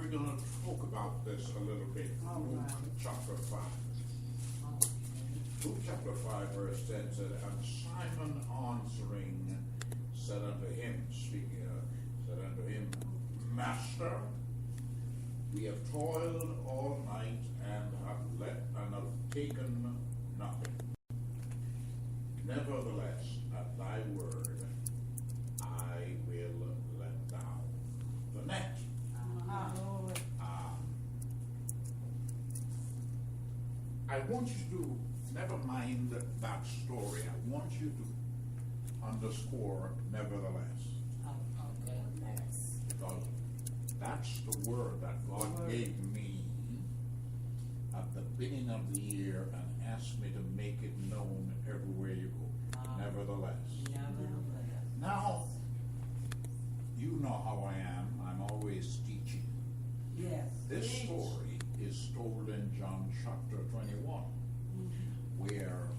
we're going to talk about this a little bit. Luke chapter 5. Luke chapter 5 verse 10 said, and Simon answering said unto him, said unto him, Master, we have toiled all night and have taken nothing. Nevertheless, at thy word, I will let down the net. I want you to, never mind that story, I want you to underscore nevertheless. Because that's the word that God gave me at the beginning of the year and asked me to make it known everywhere you go. Nevertheless. Now, you know how I am. I'm always teaching. Yes. This story is told in John chapter 21, where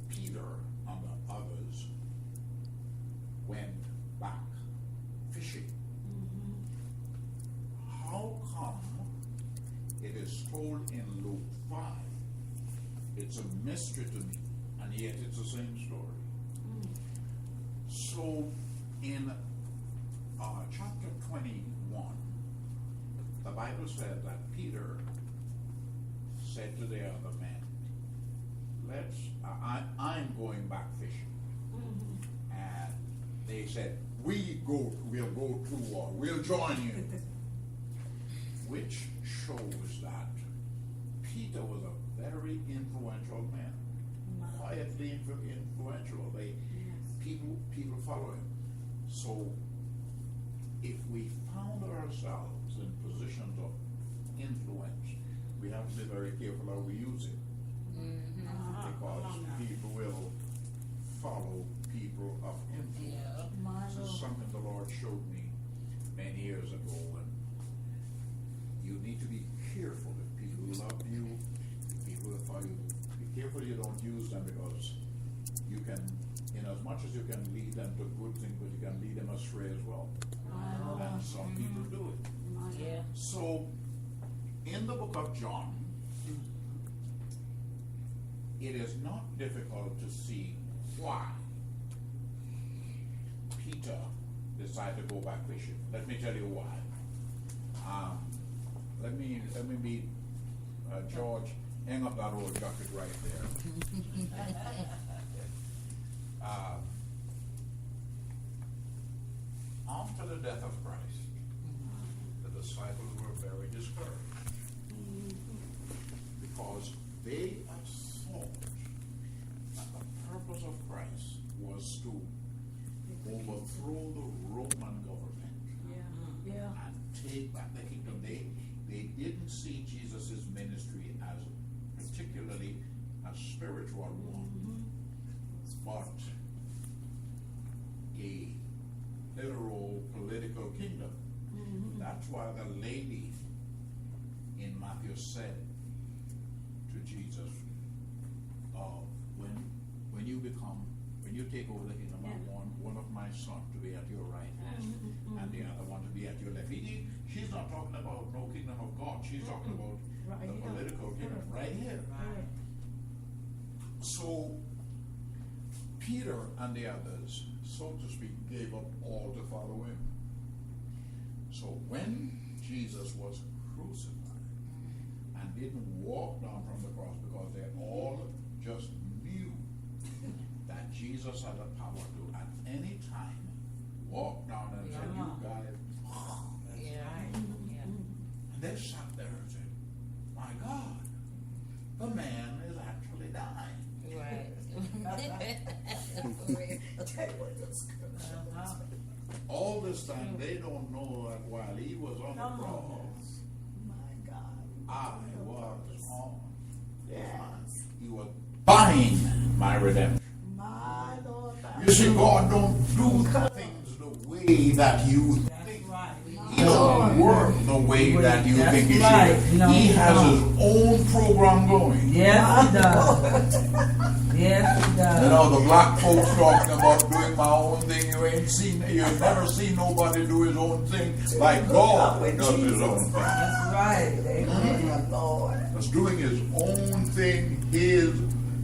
Peter and the others went back fishing. How come it is told in Luke 5? It's a mystery to me, and yet it's the same story. So in chapter 21, the Bible said that Peter said to the other men, I'm going back fishing. And they said, we'll go too, or we'll join you. Which shows that Peter was a very influential man. Quietly influential. People follow him. So if we found ourselves in positions of influence, we have to be very careful how we use it. Because people will follow people of influence. This is something the Lord showed me many years ago. And you need to be careful if people love you, if people will follow you. Be careful you don't use them, because you can, in as much as you can lead them to good things, but you can lead them astray as well. And some people do it. So, in the book of John, it is not difficult to see why Peter decided to go back fishing. Let me tell you why. Let me be George. Hang up that old jacket right there. After the death of Christ, the disciples were very discouraged because they assumed that the purpose of Christ was to overthrow the Roman government and take back the kingdom. They didn't see Jesus' ministry as particularly a spiritual one, but a literal political kingdom. That's why the lady in Matthew said to Jesus, when you take over the kingdom, I want one of my sons to be at your right hand and the other one to be at your left. She's not talking about no kingdom of God. She's talking about the political kingdom right here. So Peter and the others, so to speak, gave up all to follow him. So when Jesus was crucified and didn't walk down from the cross, because they all just knew that Jesus had the power to at any time walk down and say, you guys, and they sat there and said, my God, the man is actually dying. All this time they don't know that while he was on the cross, My God. I was on. He was buying my redemption. My Lord. You see, God don't do things the way that you think. Right. He don't work the way that you think he right. should. No, He he has don't. his own program going. Yes, he does. Yes, he does. You know, the black folks talking about doing my own thing. You've never seen nobody do his own thing like God does his own thing. That's right. Amen. Lord. He's doing his own thing, his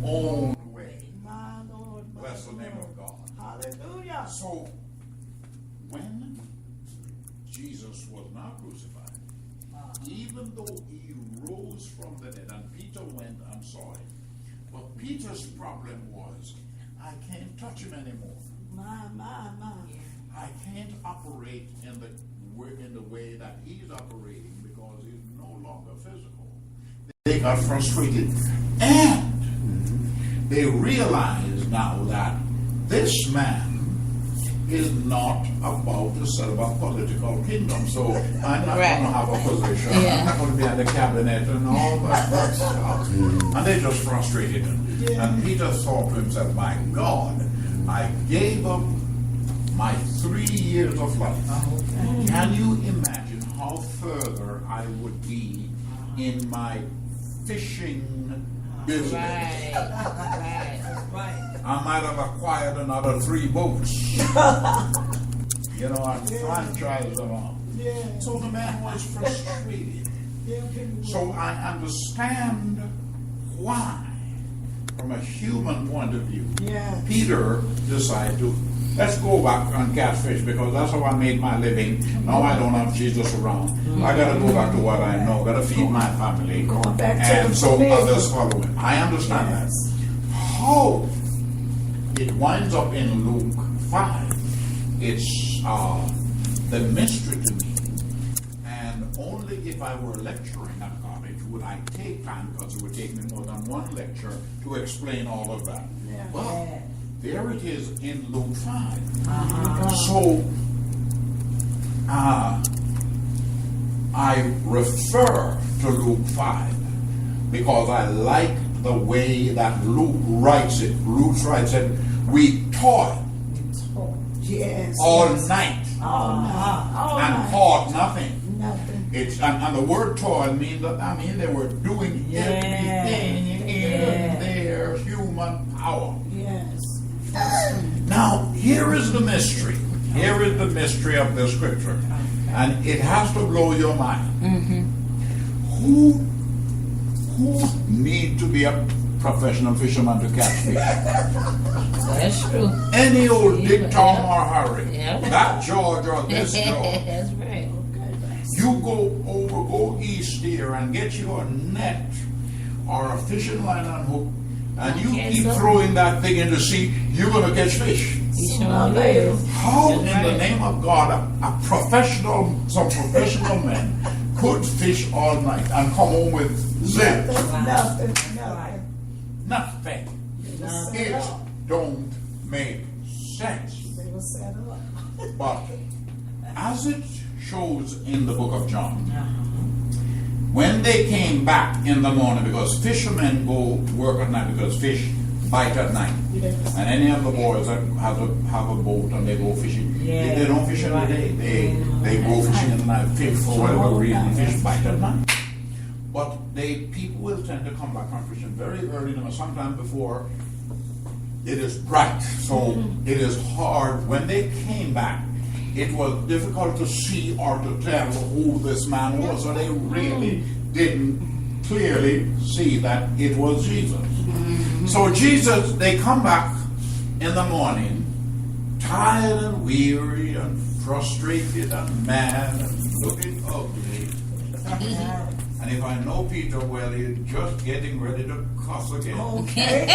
own way. My Lord. My Bless the name of God. Hallelujah. So, when Jesus was not crucified, even though he rose from the dead, and Peter went and saw it, but Peter's problem was, I can't touch him anymore. My. I can't operate in the way that he's operating because he's no longer physical. They got frustrated, and they realized now that this man is not about to set up a political kingdom. So I'm not Right. going to have a position. Yeah. I'm not going to be at the cabinet and all that stuff. And they just frustrated him. And Peter thought to himself, my God, I gave up my 3 years of life. Can you imagine how further I would be in my fishing business? Right. Right. Right. I might have acquired another 3 boats. You know, and franchise them all. Yeah. So the man was frustrated. Yeah. So I understand why, from a human point of view, Yeah. Peter decided to, let's go back and catch fish because that's how I made my living. Now I don't have Jesus around. I got to go back to what I know. Got to feed my family. Going back to And the so provision. others follow him. I understand that. How it winds up in Luke 5, it's the mystery to me. And only if I were lecturing at college would I take time, because it would take me more than one lecture to explain all of that. Yeah. But there it is in Luke 5. So I refer to Luke 5 because I like the way that Luke writes it. Luke writes it, we taught Yes. all night All night. All and night. caught nothing. Nothing. It's and the word toil means that they were doing everything in their human power. Yes. Now, here is the mystery. Here is the mystery of the scripture. And it has to blow your mind. Who need to be a professional fisherman to catch fish? That's true. Any old Dick, Tom, or Harry. Yeah. That George or this George. That's right. You go east here and get your net or a fishing line and hook, and you Yes, keep sir. throwing that thing in the sea, you're going to catch fish. He sure is. How That's in the right. name of God, some professional men could fish all night and come home with zip? Nothing. Nothing. It don't make sense. They were set up. But as it shows in the book of John, when they came back in the morning, because fishermen go work at night because fish bite at night. Yes. And any of the boys that have a boat and they go fishing, they don't fish in the day. They go fishing in the night. Fish, for whatever reason, fish bite at night. But people will tend to come back from fishing very early, sometime before it is bright. So it is hard. When they came back, it was difficult to see or to tell who this man was. So they really didn't clearly see that it was Jesus. So Jesus, they come back in the morning, tired and weary and frustrated and mad and looking ugly. And if I know Peter well, he's just getting ready to cuss again. Okay.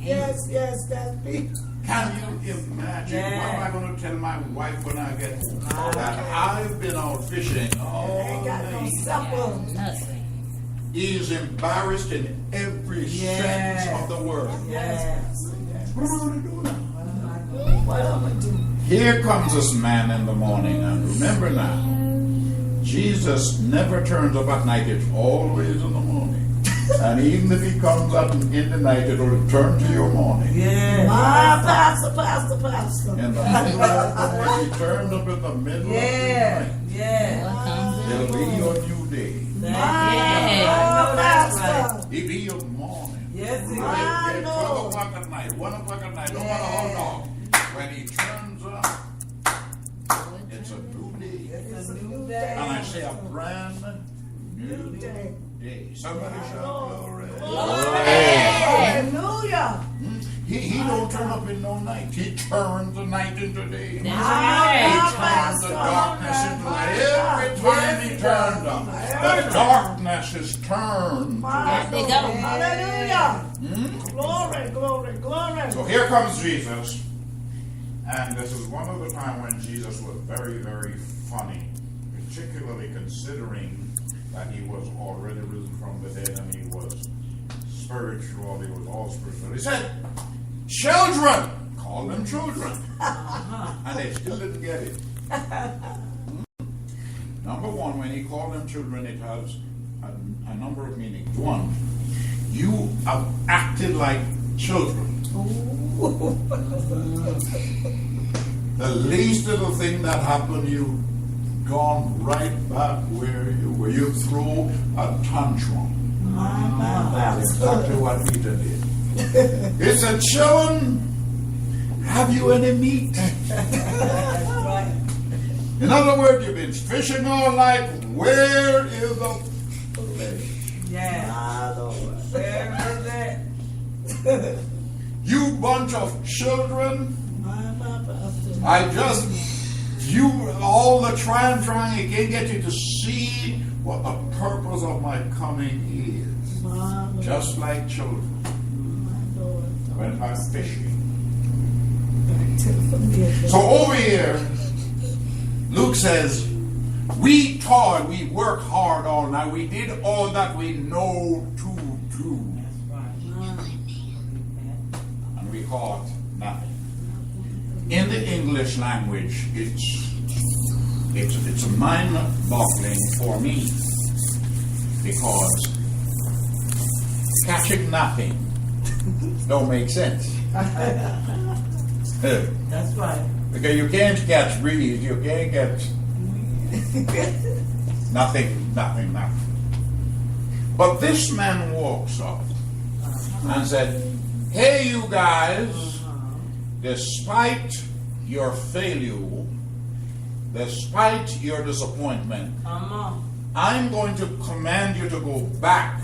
Yes, that's me. Can you imagine? What am I going to tell my wife when I get home? That I've been out fishing all Ain't got no night. supper. Nothing. He's embarrassed in every sense of the word. Yes. What am I going to do now? What am I gonna do? Here comes this man in the morning, and remember now, Jesus never turns up at night, it's always in the morning. And even if he comes up in the night, it will turn to your morning. Yeah. My pastor. In the middle of the night, he turned up in the middle Yeah. of the Yeah. What comes night. in It'll the be morning? your new day. Yeah. Yeah. I know that's right. It'll be your morning. Yes, it Right, is. at know. 12 o'clock at night, 1 o'clock at night, no matter how long. When he turns up, it's a new day. It's a new day. And I say a brand new day. day. Somebody shout glory. Hallelujah. He don't turn up in no night. He turns the night into day. That's He right. turns the darkness into light. Every time he turns up, the darkness is turned. There they go. Hallelujah. Hmm? Glory. So here comes Jesus. And this is one of the times when Jesus was very, very funny, particularly considering that he was already risen from the dead and he was spiritual, he was all spiritual. He said, children! Call them children. And they still didn't get it. Number one, when he called them children, it has a number of meanings. One, you have acted like children. The least little thing that happened, you gone right back where you were. You threw a tantrum. That's exactly what Peter did. He said, children, have you any meat? In other words, you've been fishing all night. Where is the fish? Yeah. Where is it? You bunch of children. I just, you all the trying, it can't get you to see what the purpose of my coming is. Just like children when I'm fishing. So over here, Luke says, we toiled, we worked hard all night, we did all that we know to do, and we caught nothing. In the English language, it's mind-boggling for me because catching nothing don't make sense. That's right. Because you can't catch breeze, you can't catch nothing. But this man walks up and said, hey, you guys, despite your failure, despite your disappointment, Come on. I'm going to command you to go back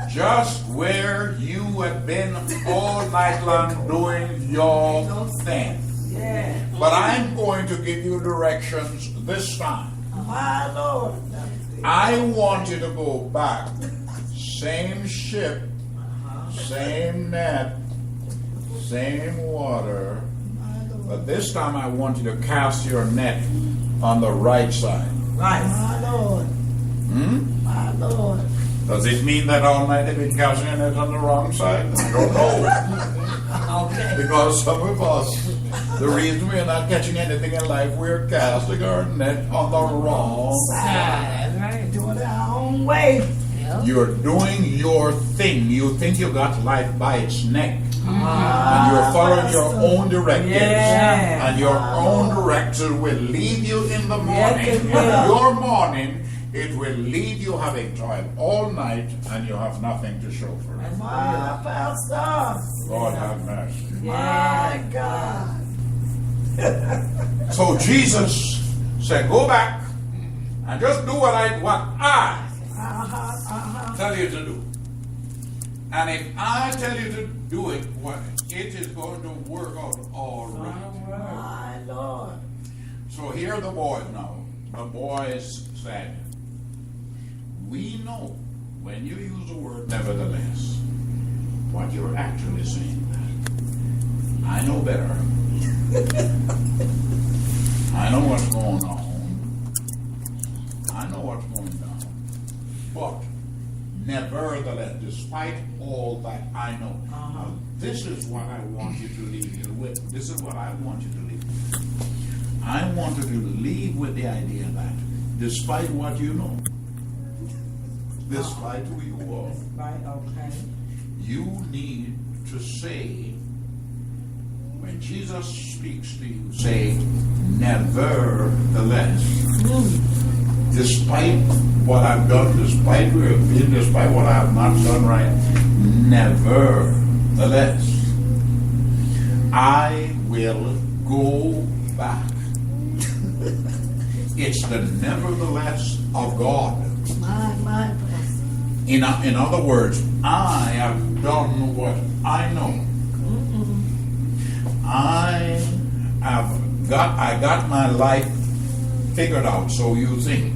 just where you have been all night long doing your thing. Yeah. But I'm going to give you directions this time. My Lord. I want you to go back. Same ship, same net, same water. But this time I want you to cast your net on the right side. Right. My Lord. My Lord. Does it mean that all night they've been casting your net on the wrong side? I don't know. Okay. Because some of us, the reason we're not catching anything in life, we're casting our net on the wrong side. That's right. Doing it our own way. Yep. You're doing your thing. You think you got life by its neck. And you're following your own directives. Yeah. And your own direction will leave you in the morning. Yes, it In will. your morning, it will leave you having toiled all night and you have nothing to show for it. My pastor. Lord have mercy. My God. So Jesus said, go back and just do what I tell you to do. And if I tell you to do it, it is going to work out all right. My Lord. So here are the boys now. The boys said, we know when you use the word nevertheless, what you're actually saying. I know better. I know what's going on. I know what's going down. But nevertheless, despite all that I know, now, this is what I want you to leave you with. This is what I want you to leave with. I want you to leave with the idea that despite what you know, despite who you are. Right, okay. You need to say, when Jesus speaks to you, say, nevertheless. Despite what I've done, despite who I've been, despite what I have not done right, nevertheless, I will go back. It's the nevertheless of God. My In other words, I have done what I know. I got my life figured out, so you think.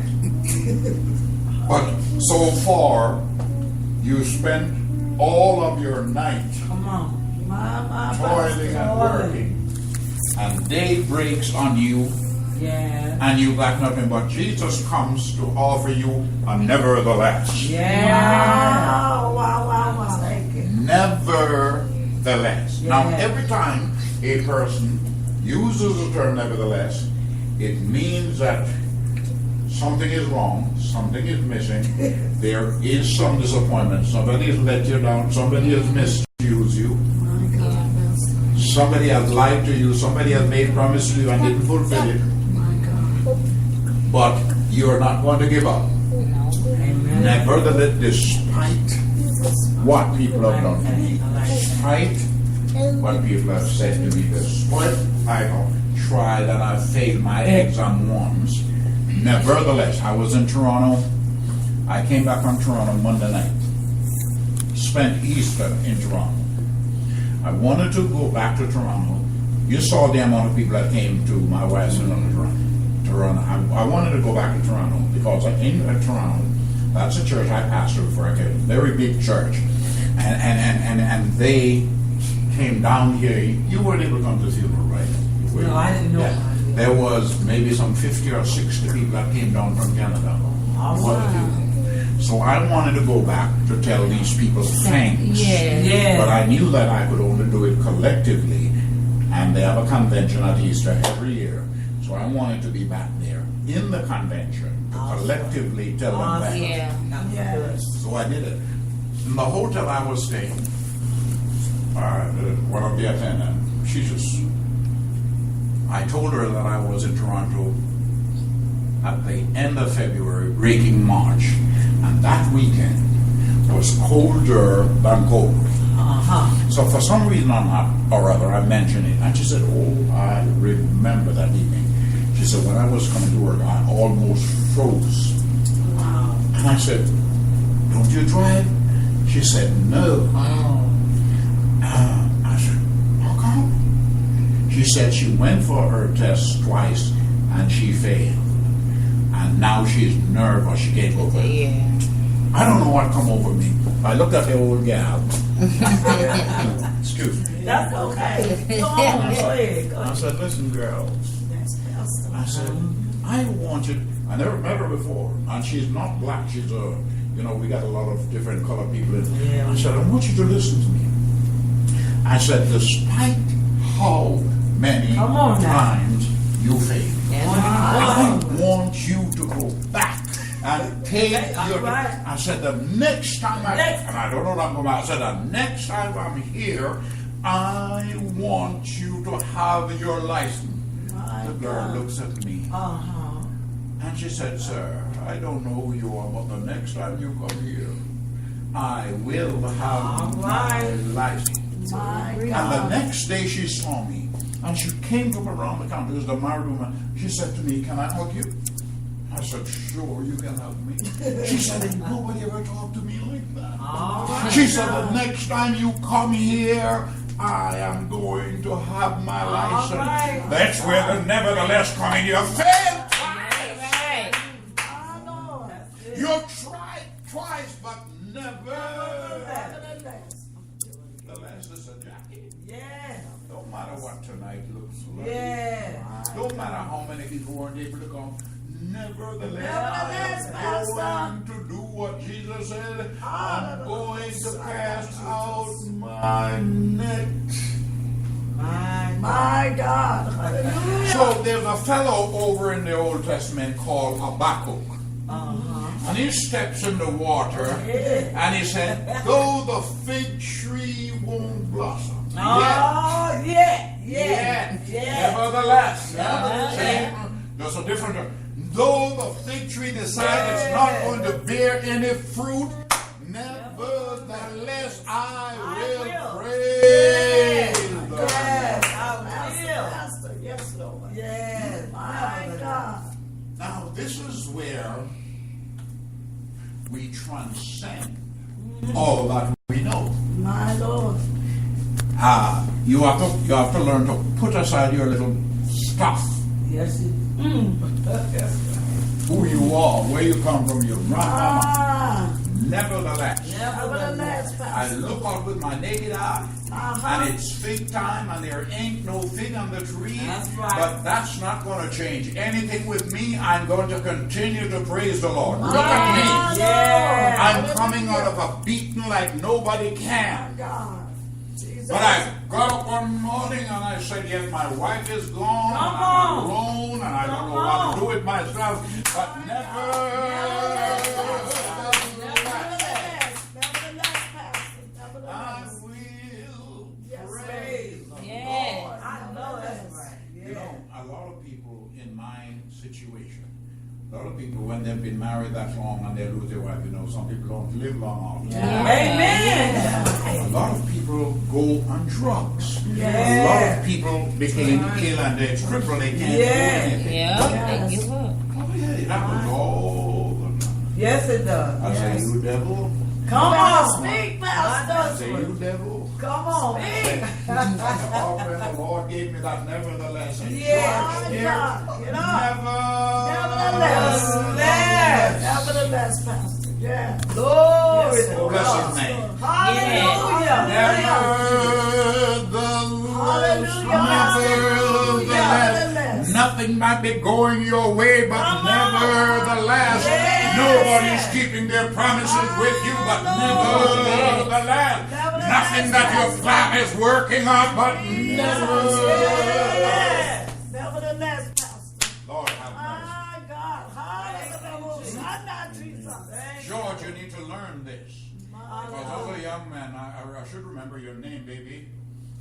But so far, you spent all of your night Come on. my toiling and working, and day breaks on you, Yeah. and you got nothing. But Jesus comes to offer you a nevertheless. Yeah. Wow. Thank you. Nevertheless. Now, Yeah. every time a person uses the term nevertheless, it means that something is wrong, something is missing, there is some disappointment, somebody has let you down, somebody has misused you, My God. somebody has lied to you, somebody has made promises to you and didn't fulfill it, My God. but you're not going to give up. Amen. Nevertheless, despite what people have done to me, despite what people have said to me, despite I have tried and I've failed my exam once, nevertheless, I was in Toronto. I came back from Toronto Monday night. Spent Easter in Toronto. I wanted to go back to Toronto. You saw the amount of people that came to my wife's funeral in Toronto. I wanted to go back to Toronto because in Toronto, that's a church I pastored before I came. Very big church. And they came down here. You weren't able to come to the funeral, right? No, I didn't know. Yeah. There was maybe some 50 or 60 people that came down from Canada. Oh, For the wow. funeral. So I wanted to go back to tell these people thanks. Yeah. Yeah. But I knew that I could only do it collectively. And they have a convention at Easter every year. So I wanted to be back there in the convention to collectively tell them thanks. Yeah. Yes. So I did it. In the hotel I was staying, one of the attendants, I told her that I was in Toronto at the end of February, breaking March, and that weekend was colder than cold. Uh-huh. So for some reason or other, I mentioned it, and she said, "Oh, I remember that evening." She said, "When I was coming to work, I almost froze." Wow. And I said, "Don't you drive?" She said, "No." Oh. I said, "How come?" She said she went for her test twice and she failed. And now she's nervous, she can't go for it. Yeah. I don't know what come over me. I looked at the old gal. Excuse me. That's okay. Go on, go ahead. Go I ahead. said, "Listen, girl." That's Pastor. I said, "I want you." I never met her before, and she's not black. She's we got a lot of different colored people in. Yeah. I said, "I want you to listen to me." I said, "Despite how many Come on now. times you fail, That's I right. want you to go back and take your." right. I said, "The next time and I don't know what I'm going to. I said, the next time I'm here, I want you to have your license." My The girl God. looks at me Uh-huh. and she said, "Sir, I don't know who you are, but the next time you come here, I will have All my right. license." My And the God. next day she saw me, and she came from around the counter. It was the married woman. She said to me, "Can I hug you?" I said, "Sure, you can hug me." She said, "Ain't nobody ever talked to me like that." All right. She said, "The next time you come here, I am going to have my license." right. That's where the nevertheless coming. You failed twice. Right. My Lord. You tried twice, but never. The last is a jacket. Yeah. Don't matter what tonight looks like. Yeah. Don't matter how many people weren't able to come. Nevertheless, Nevertheless, I'm Pastor. going to do what Jesus said. I'm going to Hallelujah. cast out my net. My God. Hallelujah. So there's a fellow over in the Old Testament called Habakkuk. Uh-huh. And he steps in the water and he said, though the fig tree won't blossom. Oh, yeah. Yet, Yeah. nevertheless, Nevertheless. see, there's a different term. Though the fig tree decides it's not going to bear any fruit, nevertheless I will praise the Lord. Yes, I will. Yes, Lord. Yes. My God. Now this is where we transcend all that we know. My Lord. You have to learn to put aside your little stuff. Yes, it Who you are, where you come from, your grandmama. Ah. Nevertheless, Nevertheless, I Pastor. look out with my naked eye, and it's fig time, and there ain't no fig on the tree. That's right. But that's not going to change anything with me. I'm going to continue to praise the Lord. Look at me. Yeah. I'm coming out of a beating like nobody My can. God. Jesus. But I got up one morning and I said, yes, my wife is gone, Come and I'm on. alone, and I don't Come know what on. to do with myself. But Nevertheless, Pastor. I Nevertheless. will Yes, praise the Yes. Lord. I know that's right. You know, a lot of people in my situation, a lot of people when they've been married that long and they lose their wife, you know, some people don't live long after. Amen. A lot of people go on drugs. Yeah. A lot of people became ill and they're crippled, they can't Yeah. do anything. Yeah, Yes. they give up. Oh yeah, it happens all the time. Yes, it does. I say, Yes. you devil. Come on. Speak, I Pastor. say, you devil. Come on. Oh, when the Lord gave me that nevertheless. And Yeah. George, My here, God. Get up. Nevertheless. Nevertheless. Nevertheless, Pastor. Yeah. Glory Yes, to Oh, bless God. his name. Hallelujah. Nevertheless. Nothing might be going your way, but Come on. nevertheless, Yes. nobody's keeping their promises with you, but nevertheless, nothing that your plan is working out, but nevertheless. Nevertheless, Pastor. Lord have mercy. My God. Hallelujah. I'm not Jesus. George, you need to learn this. Because as a young man, I should remember your name, baby.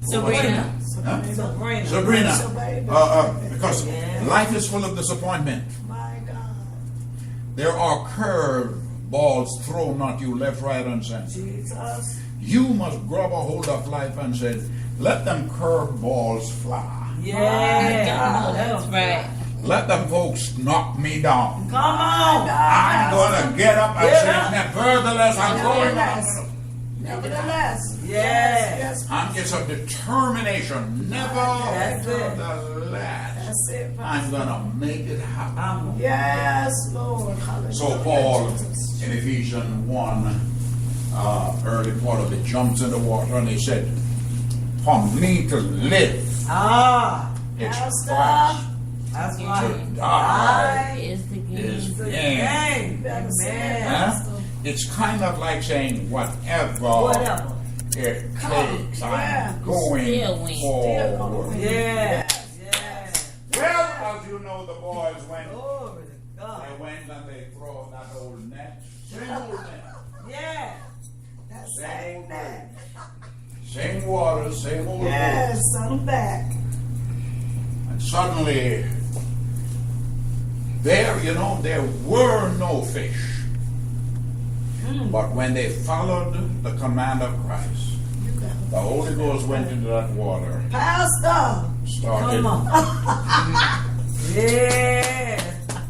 Sabrina. Huh? Sabrina. Sabrina. Sabrina. Because life is full of disappointment. My God. There are curve balls thrown at you left, right, and center. Jesus. You must grab a hold of life and say, let them curve balls fly. Yeah. That's right. Let them folks knock me down. Come on. I'm going to get up and Get say, up. nevertheless, I'm going Nevertheless. on. Nevertheless. Yes. Yes. It's a determination. That's it. Nevertheless, That's it. I'm going to make it happen. I'm Yes, Lord. Hallelujah. So Paul Jesus. in Ephesians 1, early part of it, jumps in the water and he said, for me to live, it's Pastor. Christ. That's To right. die Is the is game. gain. Gang. Better say it, Amen. Huh? Pastor. It's kind of like saying whatever Whatever. it takes, Yeah. I'm going Still win. forward. Yes. Yes. Well, as you know, the boys went. Glory to God. They went and they throw that old net. Same old net. Yeah. That's Same old that. net. Same water, same old Yes, I'm back. boat. And suddenly, there were no fish. But when they followed the command of Christ, the Holy Ghost went into that water, Pastor. started Come on. Yeah.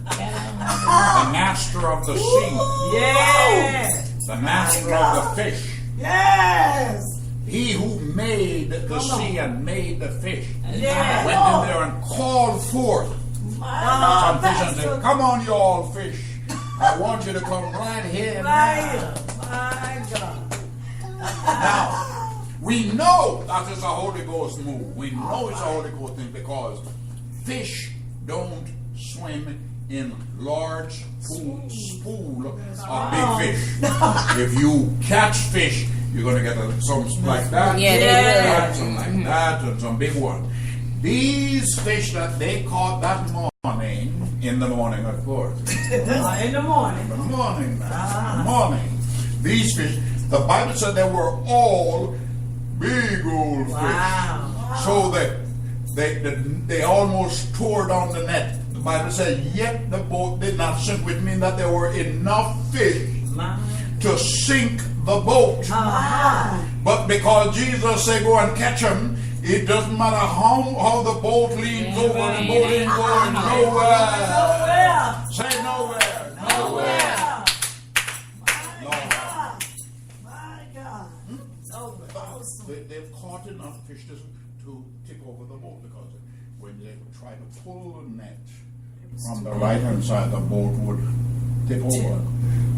the master of the sea, Yeah. the master of the fish, Yes. he who made the sea and made the fish, Yeah. went in there and called forth My some Lord, fish and said, Pastor. come on you all fish, I want you to come right here now. My God. Now, we know that is a Holy Ghost move. We know it's a Holy Ghost thing because fish don't swim in large spool of big fish. If you catch fish, you're going to get some like that, Yeah, they will. some like that, and some big one. These fish that they caught that morning In the morning, of course. In the morning. In the morning, man. In the morning. These fish, the Bible said they were all big old fish. Wow. So they almost tore down the net. The Bible said, yet the boat did not sink, which means that there were enough fish to sink the boat. But because Jesus said, go and catch them, it doesn't matter how the boat leans over, the boat ain't going nowhere. Say nowhere. Nowhere. My God. So awesome. They've caught enough fish to tip over the boat, because when they try to pull the net from the right hand side, the boat would tip over.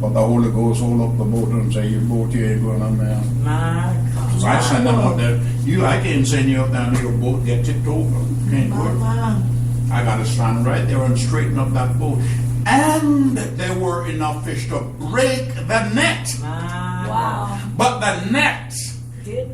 But the Holy Ghost hold up the boat and say, your boat here ain't going on there. My God. So I send them out there. I can't send you up there and your boat get tipped over. Can't do it. I got to stand right there and straighten up that boat. And there were enough fish to break the net. Wow. But the net Did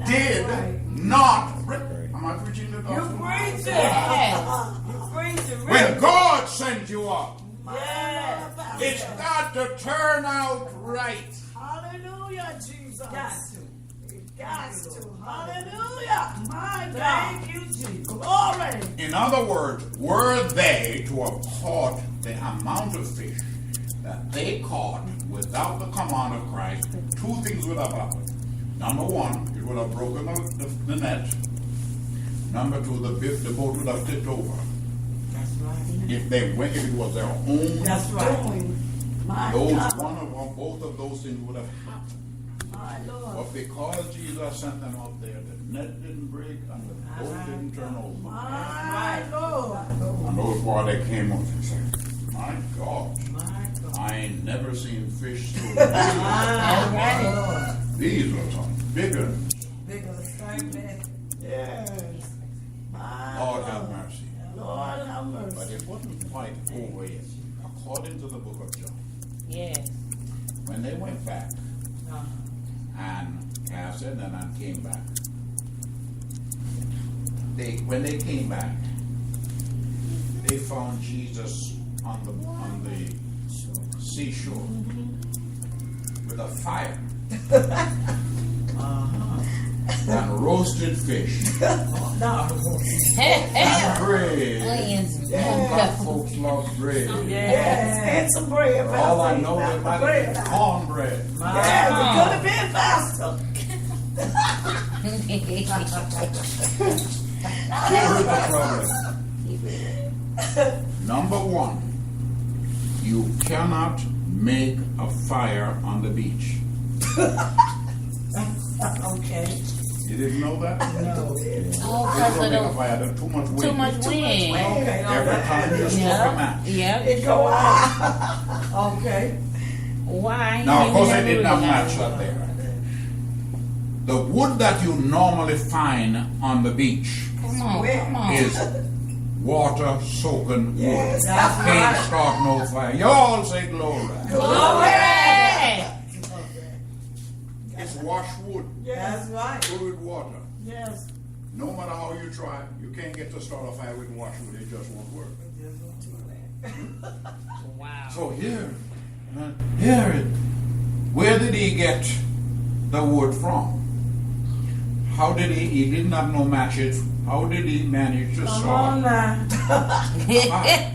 not break. Am I preaching the gospel? You preach it. Yes. You preach it. When God sends you up, Yes. it's got to turn out right. Hallelujah, Jesus. Got to. It got to. Hallelujah. My God. Thank you, Jesus. Glory. In other words, were they to have caught the amount of fish that they caught without the command of Christ, two things would have happened. Number one, it would have broken the net. Number two, the boat would have tipped over. That's right. If it was their own, That's right. Doing. My those God. one or both of those things would have happened. My Lord. But because Jesus sent them out there, the net didn't break and the boat didn't turn over. My Lord. And those boy they came up and said, my God, My God. I ain't never seen fish so big. That's right. These were some bigger. Bigger than that. Yes. My Lord have mercy. Lord have But mercy. it wasn't quite over yet. According to the book of John, Yes. when they went back and cast it and came back, when they came back, they found Jesus on the seashore with a fire and roasted fish and bread. Onions. Black folks love bread. Yes. And some bread. All I know Pastor. is about bread. it is cornbread. Yes, it could have been faster. Here's the problem. Number one, you cannot make a fire on the beach. Okay. You didn't know that? No. Oh, You because don't of make a the fire, there's too much wind. too much wind. Okay. Every time you smoke a match. Yep. It go out. Okay. Why? Now, of course, I You didn't have never match up there. The wood that you normally find on the beach Come on. is water-soaking wood. Yes. That's Can't right. start no fire. You all say glory. Glory. It's washed wood, Yes. That's right. filled with water. Yes. No matter how you try, you can't get to start a fire with washed wood. It just won't work. Wow. So here, where did he get the wood from? How did he didn't have no matches. How did he manage to Come on start now. a fire?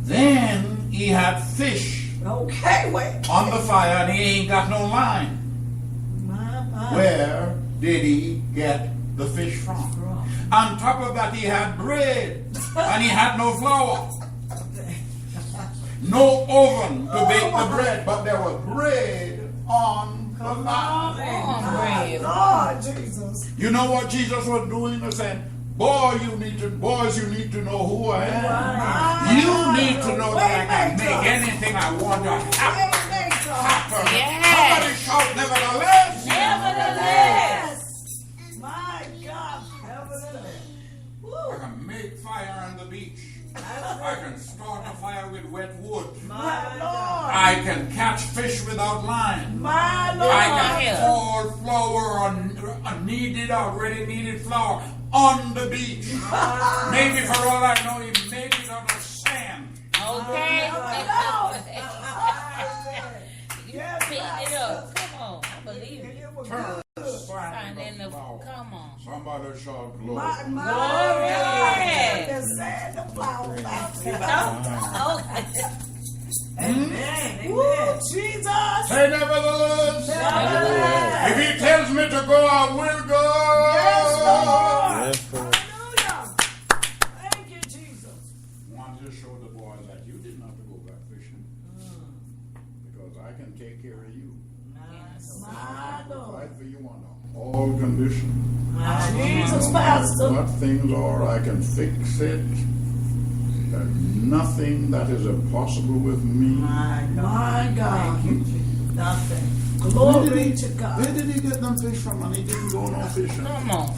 Then he had fish Okay, wait. on the fire and he ain't got no line. My. Where did he get the fish from? On top of that, he had bread and he had no flour. No oven to bake the bread, but there was bread on the fire. Cornbread. Lord Jesus. You know what Jesus was doing? He said, boys, you need to know who I am. You need to know that I can make anything I want to happen. Happen. Yes. Somebody shout nevertheless. Nevertheless. My God. Nevertheless. I can make fire on the beach. I can start a fire with wet wood. My Lord. I can catch fish without line. My Lord. I can pour flour on already needed flour on the beach. Maybe for all I know, he made it out of Okay? You Yes, picked it Pastor. up. Come on. I believe it. It was Turn good. the sign Find of in the, the flower. come on. Somebody shout glory. My Glory. God. The sand, the flower fountain. Okay. Amen. Woo, Amen. Jesus. Say nevertheless. Nevertheless. If he tells me to go, I will go. Yes, Lord. Yes, Lord. Hallelujah. Thank you, Jesus. Want to show the boys that you didn't have to go back fishing because I can take care of you. My Lord. Fight for you on all conditions. Jesus, Pastor. What things are, I can fix it. There's nothing that is impossible with me. My God. My God. Nothing. Glory to God. Where did he get them fish from? And he didn't go no fishing. Come on.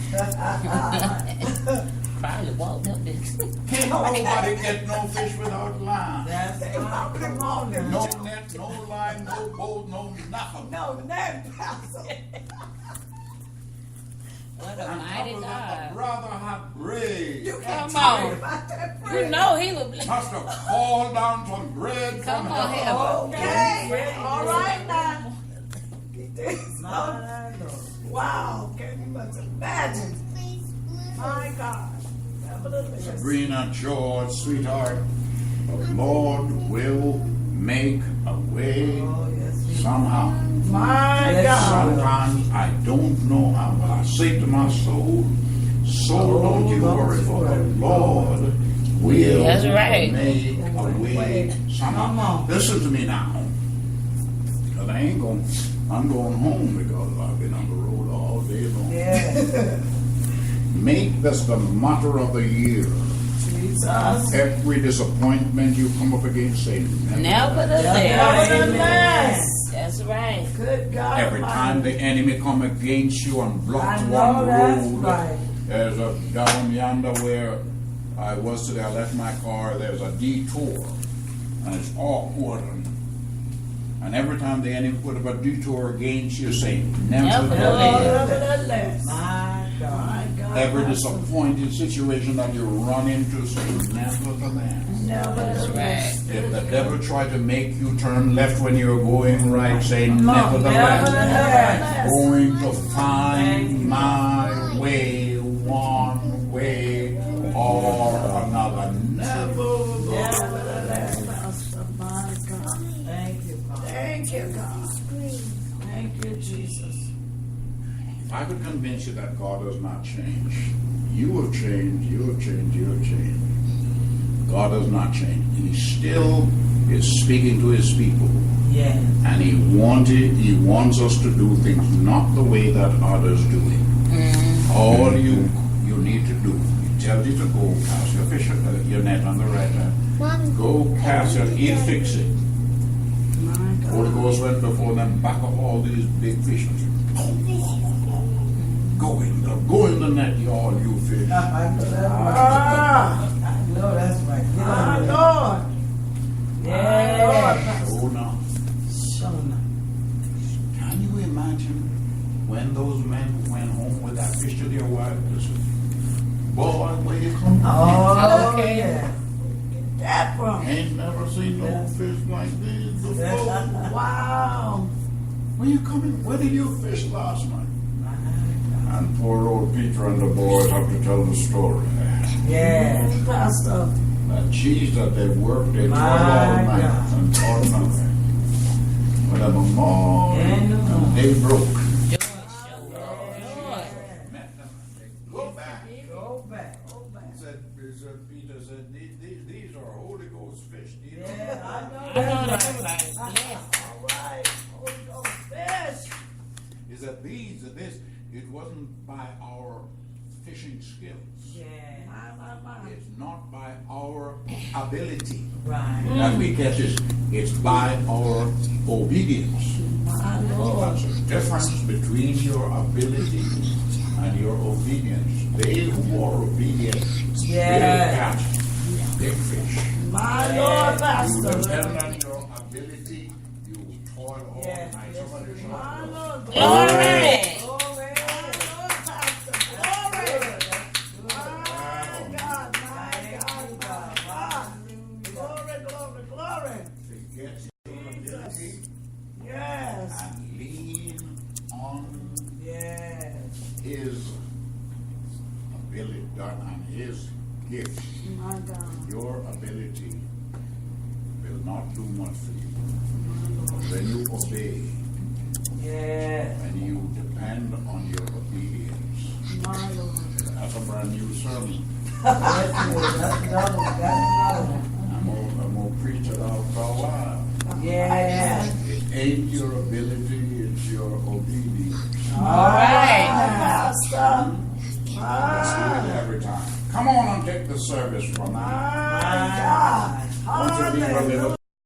Probably walked up this. Can't nobody get no fish without line. That's right. Come on No now. net, no line, no boat, no nothing. No, name, Pastor. What a And mighty I was at the God. brother had bread. You can't Come talk on. about that You prayer. know he was blessed. Must have called down some bread Come from on, heaven. heaven. Okay. All right now. My Lord. Wow. Can you must imagine? My God. Nevertheless. Sabrina, George, sweetheart, the Lord will make a way Oh, yes, he somehow. My Yes, God. Sometimes I don't know how, but I say to my soul, soul, don't you worry, for the Lord will That's right. make a way Come somehow. on. Listen to me now. Because I'm going home because I've been on the road all day long. Yeah. Make this the motto of the year. Jesus. Every disappointment you come up against, say Nevertheless. Nevertheless. That's right. Good God. every time the enemy come against you and block I one know that's road, right. there's a down yonder where I was today, I left my car, there's a detour, and it's awkward. And every time the enemy put up a detour against you, say, nevertheless. Nevertheless. My God. My God. Every disappointing situation that you run into, say, nevertheless. Nevertheless. Right. If the devil tried to make you turn left when you're going right, say, nevertheless. Nevertheless. Going to find my way one way or another. Nevertheless. Nevertheless, Pastor, my God. Thank you, Father. Thank you, God. Thank you, Jesus. If I could convince you that God does not change, you have changed, you have changed, you have changed. God does not change. He still is speaking to his people. Yeah. And he wants us to do things not the way that others do it. All you need to do, he tells you to go cast your net on the right hand. Go cast it, he'll fix it. My Holy God. Ghost went before them, back up all these big fish. Go in the net, all you fish. I know that's right. Ah, I know that's right. Get my on there. Lord. My Lord, Yeah. Pastor. Oh no. Shona. Can you imagine when those men went home with that fish to their wives? They said, boy, where you come from? Oh, Okay. yeah. That from. Ain't never seen no fish like this before. Wow. Where you coming? Where did you fish last night? And poor old Peter and the boys have to tell the story. Yeah. Pastor. That cheese that they worked, they toiled all My night God. and toiled nothing. When them more, Yeah. they broke. Joy, Met them. Go back. Go back. Said Peter said, these are Holy Ghost fish. These are- Yeah, I know I know that's that's right. right. Yes. All right. Holy Ghost fish. Is that these and this? It wasn't by our fishing skills. Yeah. My. It's not by our ability Right. that we catch it. It's by our obedience. My Lord. There's a difference between your ability and your obedience. They who are obedient Yeah. will catch big fish. My Lord, You Pastor. depend on your ability, you toil all Yeah. night. Yes, Somebody you shout. My Lord. Glory. Glory. My Lord, Pastor. Glory. My God, my God, my God. Glory, glory, his ability, on his gift, My God. your ability will not do much for you. When you obey Yeah. and you depend on your obedience, My Lord. that's a brand new sermon. Yes, it is. That's another one. That's another one. I'm gonna preach it out for a while. Yeah. It ain't your ability, it's your obedience. All right. Pastor. Let's do it every time. Come on and take the service from me. My God. Would you leave a little